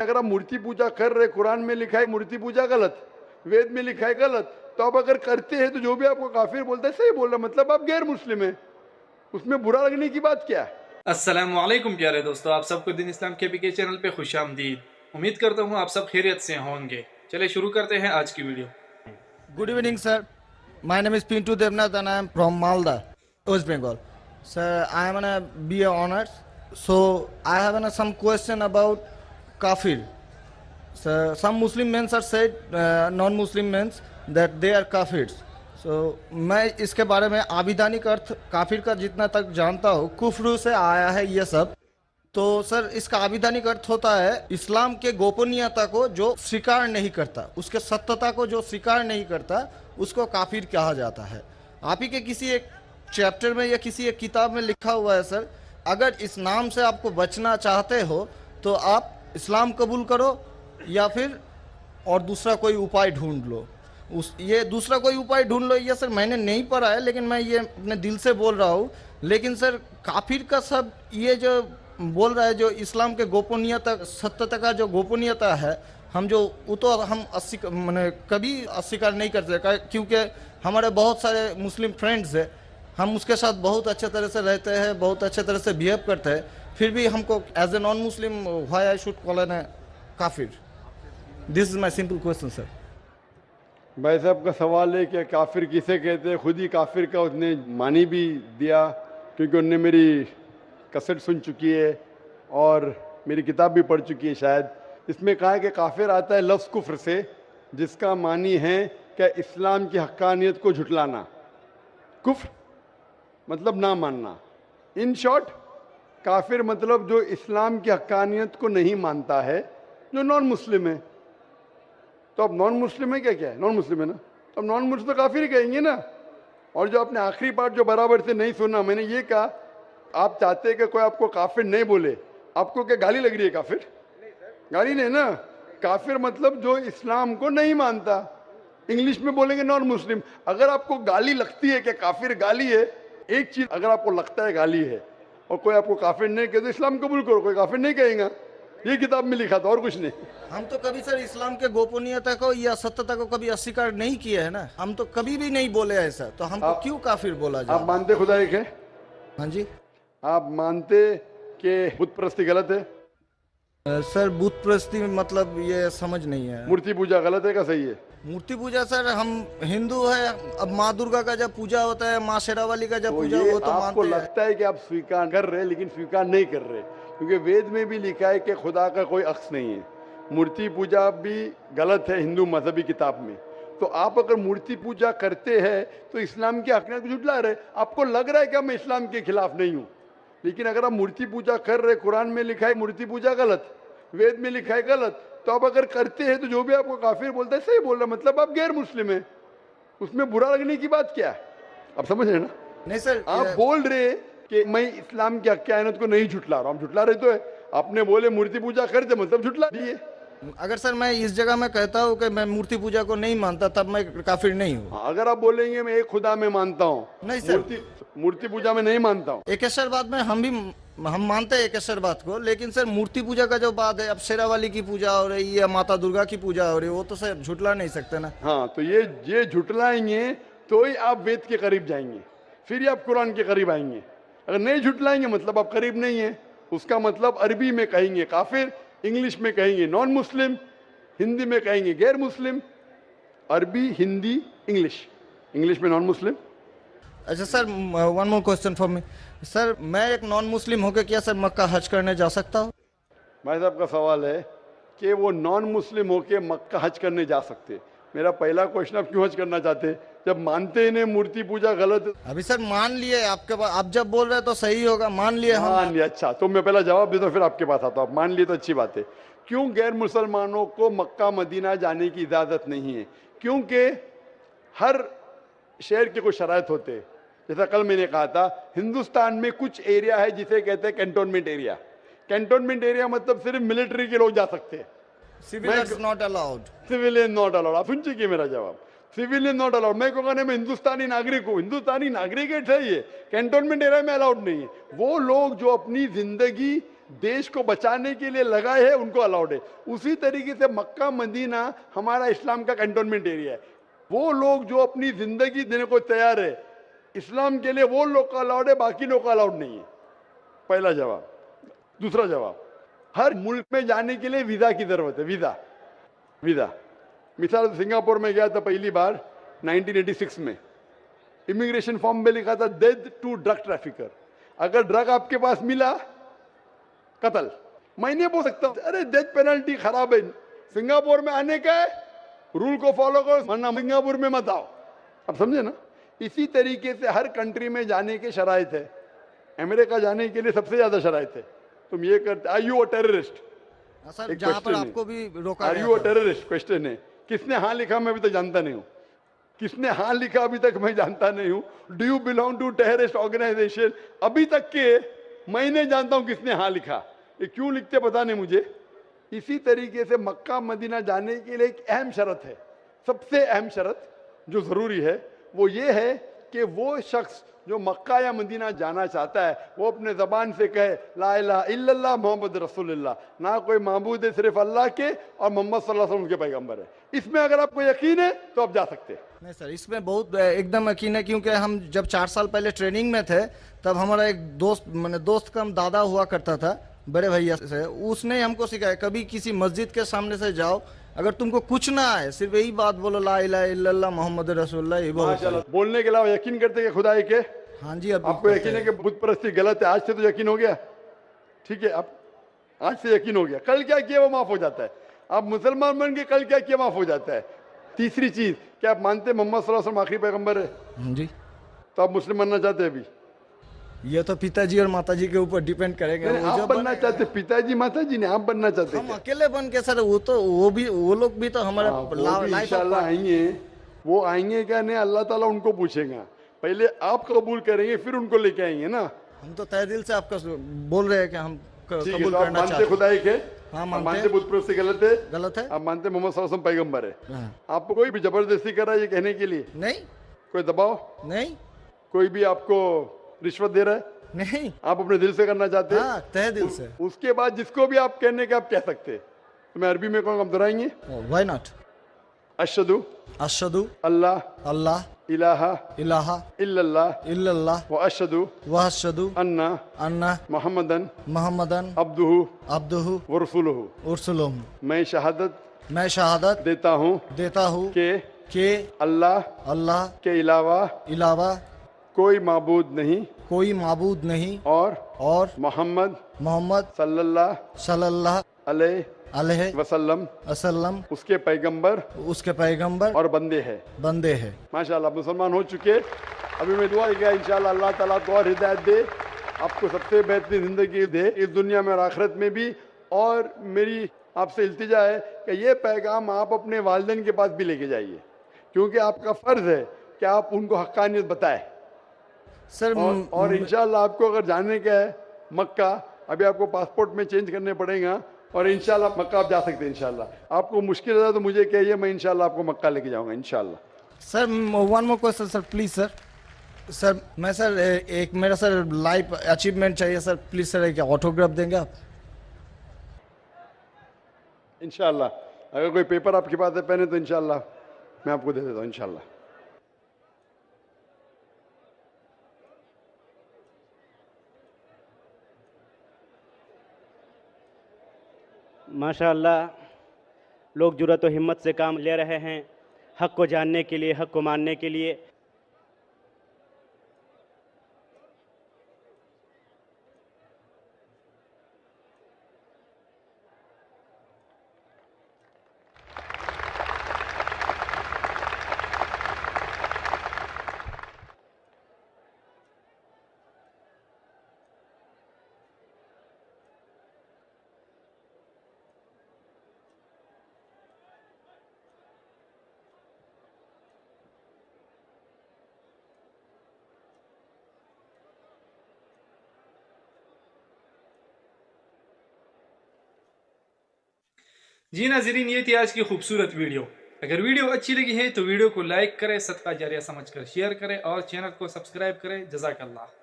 अगर आप मूर्ति पूजा कर रहे, कुरान में लिखा है मूर्ति पूजा गलत, वेद में लिखा है गलत, तो आप अगर करते हैं तो जो भी आपको काफिर बोलता है सही बोल रहा, मतलब आप गैर मुस्लिम है, उसमें बुरा लगने की बात क्या है। अस्सलामुअलैकुम प्यारे दोस्तों, आप सबको दिन इस्लाम के पीके चैनल पे खुशामदीद। उम्मीद करता हूँ आप सब खैरियत से होंगे। चले शुरू करते हैं आज की video. Good evening, sir. My name is Pintu Devnath and I am from Malda, West Bengal. Sir, I am on a BA honors. So I have some question about kafir. So some Muslim men are said, non-Muslim men that they are kafirs. So मैं इसके बारे में आविधानिक अर्थ काफिर का जितना तक जानता हूँ, कुफ्र से आया है ये सब। तो सर इसका आविधानिक अर्थ होता है इस्लाम के गोपनीयता को जो स्वीकार नहीं करता, उसके सत्यता को जो स्वीकार नहीं करता, उसको काफिर कहा जाता है। आप ही के किसी एक चैप्टर में या किसी एक किताब में लिखा हुआ है सर, अगर इस नाम से आपको बचना चाहते हो तो आप इस्लाम कबूल करो या फिर और दूसरा कोई उपाय ढूंढ लो। ये दूसरा कोई उपाय ढूंढ लो, ये सर मैंने नहीं पढ़ा है, लेकिन मैं ये अपने दिल से बोल रहा हूँ। लेकिन सर काफिर का सब ये जो बोल रहा है, जो इस्लाम के गोपनीयता सत्यता का जो गोपनीयता है, हम जो वो तो हम मैंने कभी अस्वीकार नहीं करते, क्योंकि हमारे बहुत सारे मुस्लिम फ्रेंड्स हैं, हम उसके साथ बहुत अच्छे तरह से रहते हैं, बहुत अच्छे तरह से बिहेव करते हैं, फिर भी हमको as a non Muslim why I should call an काफिर। This is my simple question sir. भाई साहब का सवाल है कि काफिर किसे कहते हैं, खुद ही काफिर का उसने मानी भी दिया, क्योंकि उनने मेरी कसट सुन चुकी है और मेरी किताब भी पढ़ चुकी है शायद। इसमें कहा है कि काफिर आता है लफ्ज़ कुफ्र से, जिसका मानी है कि इस्लाम की हक्कानियत को झुटलाना। कुफ्र मतलब ना मानना। इन शॉर्ट काफिर मतलब जो इस्लाम की हक्कानियत को नहीं मानता है, जो नॉन मुस्लिम है। तो अब नॉन मुस्लिम है क्या है, नॉन मुस्लिम है ना, तो अब नॉन मुस्लिम तो काफिर ही कहेंगे ना। और जो आपने आखिरी पार्ट जो बराबर से नहीं सुना, मैंने ये कहा आप चाहते हैं कि कोई आपको काफिर नहीं बोले, आपको क्या गाली लग रही है काफिर? गाली नहीं ना। काफिर मतलब जो इस्लाम को नहीं मानता, इंग्लिश में बोलेंगे नॉन मुस्लिम। अगर आपको गाली लगती है कि काफिर गाली है, एक चीज अगर आपको लगता है गाली है और कोई आपको काफिर नहीं कहे तो इस्लाम कबूल करो, कोई काफिर नहीं कहेगा। ये किताब में लिखा था और कुछ नहीं। हम तो कभी सर इस्लाम के गोपनीयता को या सत्यता को कभी अस्वीकार नहीं किया है ना, हम तो कभी भी नहीं बोले ऐसा, तो हमको क्यों काफिर बोला जाए? आप मानते खुदा एक है? हाँ जी। आप मानते कि बुत परस्ती गलत है? सर बुत परस्ती मतलब ये समझ नहीं है। मूर्ति पूजा गलत है का सही है? मूर्ति पूजा सर हम हिंदू है, अब माँ दुर्गा का जब पूजा होता है, माँ शेरावाली का जब तो पूजा ये हो तो आपको मानते हैं। लगता है कि आप स्वीकार कर रहे हैं, लेकिन स्वीकार नहीं कर रहे, क्योंकि वेद में भी लिखा है कि खुदा का कोई अक्स नहीं है। मूर्ति पूजा भी गलत है हिंदू मजहबी किताब में। तो आप अगर मूर्ति पूजा करते हैं तो इस्लाम की हकीकत को झुठला रहे। आपको लग रहा है कि मैं इस्लाम के खिलाफ नहीं हूँ, लेकिन अगर आप मूर्ति पूजा कर रहे, कुरान में लिखा है मूर्ति पूजा गलत, वेद में लिखा है गलत, तो आप अगर करते हैं तो जो भी आपको काफिर बोलता है सही बोल रहा, मतलब आप गैर मुस्लिम है, उसमें बुरा लगने की बात क्या है। आप समझ रहे हैं ना? नहीं सर, आप बोल रहे कि मैं इस्लाम की हक्कानियत को नहीं झुटला रहा हूँ, झुटला रहे तो है। आपने बोले मूर्ति पूजा करते मतलब झुटला दिए। अगर सर मैं इस जगह में कहता हूँ कि मैं मूर्ति पूजा को नहीं मानता, तब मैं काफिर नहीं हूँ। अगर आप बोलेंगे मैं एक खुदा में मानता हूँ, नहीं सर, मूर्ति पूजा में नहीं मानता हूँ। एकेश्वरवाद में हम मानते हैं एकेश्वरवाद को, लेकिन सर मूर्ति पूजा का जो बात है, अब शेरावाली की पूजा हो रही है, माता दुर्गा की पूजा हो रही है, वो तो सर झुटला नहीं सकते ना। हाँ, तो ये झुटलाएंगे तो ही आप वेद के करीब जाएंगे, फिर ही आप कुरान के करीब आएंगे। अगर नहीं झुटलाएंगे मतलब आप करीब नहीं है। उसका मतलब अरबी में कहेंगे काफिर, इंग्लिश में कहेंगे नॉन मुस्लिम, हिंदी में कहेंगे गैर मुस्लिम। अरबी, हिंदी, इंग्लिश में नॉन मुस्लिम। अच्छा sir, one more question for me sir, मैं एक नॉन मुस्लिम होकर क्या सर मक्का हज करने जा सकता हूँ? भाई साहब का सवाल है कि वो नॉन मुस्लिम होके मक्का हज करने जा सकते। मेरा पहला क्वेश्चन, आप क्यों हज करना चाहते? जब मानते ही नहीं मूर्ति पूजा गलत। अभी सर मान लिए आपके पास, आप जब बोल रहे हैं तो सही होगा, मान लिए हम। मान लिया, अच्छा। तो मैं पहला जवाब देता हूँ फिर आपके पास आता हूँ। मान लिए तो अच्छी बात है। क्यों गैर मुसलमानों को मक्का मदीना जाने की इजाजत नहीं है? क्योंकि हर शहर के कुछ शराइत होते हैं। जैसा कल मैंने कहा था, हिंदुस्तान में कुछ एरिया है जिसे कहते हैं कैंटोनमेंट एरिया। कैंटोनमेंट एरिया मतलब सिर्फ मिलिट्री के लोग जा सकते हैं, civilians not allowed. Civilian not allowed. आप सुन चुके मेरा जवाब, सिविलियन नॉट अलाउड। मैं कहूँगा नहीं, मैं हिंदुस्तानी नागरिक हूँ, हिंदुस्तानी नागरिक है, सही है, कैंटोनमेंट एरिया में अलाउड नहीं है। वो लोग जो अपनी जिंदगी देश को बचाने के लिए लगाए हैं उनको अलाउड है। उसी तरीके से मक्का मदीना हमारा इस्लाम का कंटोनमेंट एरिया है। वो लोग जो अपनी जिंदगी देने को तैयार है इस्लाम के लिए, वो लोग का अलाउड है, बाकी लोग का अलाउड नहीं है। पहला जवाब। दूसरा जवाब, हर मुल्क में जाने के लिए वीजा की जरूरत है। वीजा मिसाल सिंगापुर में गया था पहली बार 1986 में, इमिग्रेशन फॉर्म में लिखा था डेथ टू ड्रग ट्रैफिकर। अगर ड्रग आपके पास मिला कत्ल। मैं नहीं बोल सकता अरे डेथ पेनल्टी खराब है। सिंगापुर में आने का है, रूल को फॉलो करो, वरना सिंगापुर में मत आओ। अब समझे ना? इसी तरीके से हर कंट्री में जाने के शराइत है। अमेरिका जाने के लिए सबसे ज्यादा शराइत है। तुम ये करते, are you a terrorist? Sir जहाँ पर आपको भी रोका आर गया यू अ था। टेररिस्ट क्वेश्चन है। किसने हाँ लिखा मैं अभी तक जानता नहीं हूँ। किसने हाँ लिखा अभी तक मैं जानता नहीं हूँ। Do you belong to terrorist organisation? अभी तक के मैं नहीं जानता हूँ किसने हाँ लिखा। ये क्यों लिखते पता नहीं मुझे। इसी तरीके से मक्का मदीना जाने के लिए एक अहम शर्त है, सबसे अहम शर्त जो जरूरी है वो ये है कि वो शख्स जो मक्का या मदीना जाना चाहता है वो अपने जबान से कहे ला इलाहा इल्लल्लाह मोहम्मद रसूलुल्लाह, ना कोई माबूद है सिर्फ अल्लाह के और मोहम्मद सल्लल्लाहु अलैहि वसल्लम उनके पैगंबर है। इसमें अगर आपको यकीन है तो आप जा सकते हैं। नहीं सर, इसमें बहुत एकदम यकीन है, क्योंकि हम जब 4 साल पहले ट्रेनिंग में थे तब हमारा एक दोस्त, मैंने दोस्त का दादा हुआ करता था बड़े भैया से, उसने हमको सिखाया कभी किसी मस्जिद के सामने से जाओ, अगर तुमको कुछ ना आए सिर्फ यही बात बोलो ला इलाहा इल्लल्लाह मोहम्मद रसूलुल्लाह, ये बहुत माशाल्लाह। बोलने के अलावा यकीन करते हैं खुदा एक है। हाँ जी। अब आपको यकीन है कि बुत परस्ती गलत है? आज से तो यकीन हो गया, ठीक है? अब आज से यकीन हो गया, कल क्या किया वो माफ हो जाता है। आप मुसलमान बन के कल क्या किया माफ हो जाता है। तीसरी चीज, क्या आप मानते हैं मोहम्मद सल्लल्लाहु अलैहि वसल्लम आखिरी पैगंबर है? हाँ जी। तो आप मुस्लिम बनना चाहते हैं? अभी ये तो पिताजी और माताजी के ऊपर डिपेंड करेगा। नहीं, वो आप जो बनना चाहते, पिताजी माताजी ने, आप बनना चाहते हम हैं? अकेले बन के सर, वो लोग भी तो हमारा लाइफ इंशाल्लाह आएंगे। वो आएंगे क्या नहीं, अल्लाह ताला उनको पूछेगा। पहले आप कबूल करेंगे फिर उनको लेके आएंगे ना। हम तो तहे दिल से आपका बोल रहे हैं कि हम ठीक है, कबूल तो आप करना मानते चाहते हैं। खुदा एक है? हाँ, आप मानते मानते हैं। बुत परस्ती गलत है? गलत है? आप मानते मोहम्मद सल्लल्लाहु अलैहि वसल्लम पैगंबर है? हाँ। आपको कोई भी जबरदस्ती कर रहा है ये कहने के लिए? नहीं कोई दबाव? नहीं कोई भी आपको रिश्वत दे रहा है? नहीं। आप अपने दिल से करना चाहते हैं? हाँ, तहे दिल से। उसके बाद जिसको भी आप कहने के आप कह सकते हैं। तो मैं अरबी में कहूँगा, आप दोहराएंगे? Why not? अशहदु अशहदु अल्लाह अल्लाह इलाहा इलाहा इल्लल्लाह इल्लल्लाह व अशहदु व अशहदु अन्ना अन्ना मुहम्मदन मुहम्मदन अब्दुहु अब्दुहु व रसूलुहु। उरसुलुहु। मैं शहादत मैं शहादत देता हूँ देता हूँ कि कि अल्लाह अल्लाह के अलावा इलावा कोई माबूद नहीं कोई माबूद नहीं और मोहम्मद मोहम्मद सल्लल्लाहु सल्लल्लाहु अलैहि अलैहि वसल्लम वसल्लम उसके पैगंबर उसके पैगंबर और बंदे हैं। बंदे हैं। माशाल्लाह, मुसलमान हो चुके। अभी मैं दुआ किया इंशाल्लाह अल्लाह ताला को और हिदायत दे, आपको सबसे बेहतरीन जिंदगी दे इस दुनिया में और आखिरत में भी। और मेरी आपसे इल्तिजा है कि ये पैगाम आप अपने वालिदैन के पास भी लेके जाइए, क्योंकि आपका फर्ज है कि आप उनको हक्कानियत बताएं। सर और इंशाल्लाह आपको अगर जाने का है मक्का, अभी आपको पासपोर्ट में चेंज करने पड़ेगा और इंशाल्लाह मक्का आप जा सकते हैं। इंशाल्लाह आपको मुश्किल है तो मुझे कहिए, मैं इंशाल्लाह आपको मक्का लेके जाऊंगा इंशाल्लाह। Sir one more question sir, please sir. Sir मैं सर एक मेरा सर लाइफ अचीवमेंट चाहिए सर, प्लीज सर एक ऑटोग्राफ देंगे आप? इंशाल्लाह अगर कोई पेपर आपके पास है पहने तो इंशाल्लाह मैं आपको दे देता हूँ इंशाल्लाह। माशाअल्लाह लोग जुर्रत और हिम्मत से काम ले रहे हैं हक़ को जानने के लिए, हक़ को मानने के लिए। जी नाज़रीन, ये थी आज की खूबसूरत वीडियो। अगर वीडियो अच्छी लगी है तो वीडियो को लाइक करें, सदका जारिया समझकर शेयर करें और चैनल को सब्सक्राइब करें। जज़ाकल्लाह।